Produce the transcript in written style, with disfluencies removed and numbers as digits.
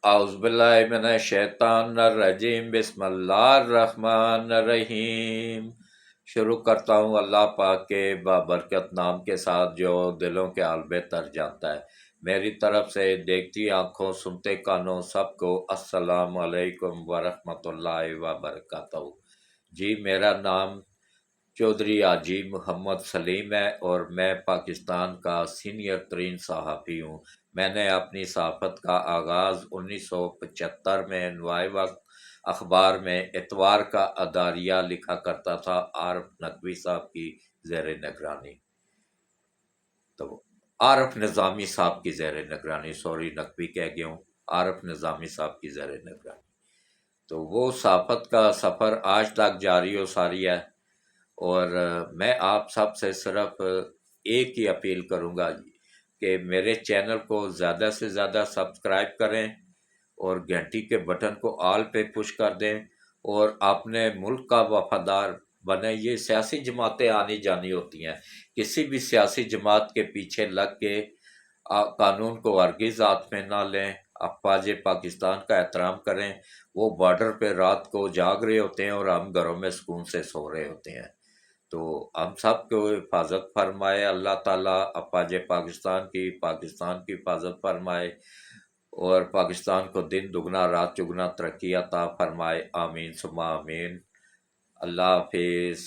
اعوذ باللہ من الشیطان الرجیم، بسم اللہ الرحمن الرحیم۔ شروع کرتا ہوں اللہ پاک کے بابرکت نام کے ساتھ جو دلوں کے حال بہتر جانتا ہے۔ میری طرف سے دیکھتی آنکھوں سنتے کانوں سب کو السلام علیکم ورحمۃ اللہ وبرکاتہ۔ جی، میرا نام چودھری حاجی محمد سلیم ہے اور میں پاکستان کا سینئر ترین صحافی ہوں۔ میں نے اپنی صحافت کا آغاز 1975 میں نوائے وقت اخبار میں اتوار کا اداریہ لکھا کرتا تھا، عارف نقوی صاحب کی زیر نگرانی، تو عارف نظامی صاحب کی زیر نگرانی، سوری نقوی کہہ گیا ہوں، عارف نظامی صاحب کی زیر نگرانی۔ تو وہ صحافت کا سفر آج تک جاری و ساری ہے، اور میں آپ سب سے صرف ایک ہی اپیل کروں گا کہ میرے چینل کو زیادہ سے زیادہ سبسکرائب کریں اور گھنٹی کے بٹن کو آل پہ پش کر دیں، اور اپنے ملک کا وفادار بنے۔ یہ سیاسی جماعتیں آنی جانی ہوتی ہیں، کسی بھی سیاسی جماعت کے پیچھے لگ کے قانون کو ہرگز ہاتھ میں نہ لیں۔ افواج پاکستان کا احترام کریں، وہ بارڈر پہ رات کو جاگ رہے ہوتے ہیں اور ہم گھروں میں سکون سے سو رہے ہوتے ہیں۔ تو ہم سب کو حفاظت فرمائے اللہ تعالیٰ، افواج پاکستان کی حفاظت فرمائے، اور پاکستان کو دن دگنا رات چگنا ترقی عطا فرمائے، آمین ثم آمین۔ اللہ حافظ۔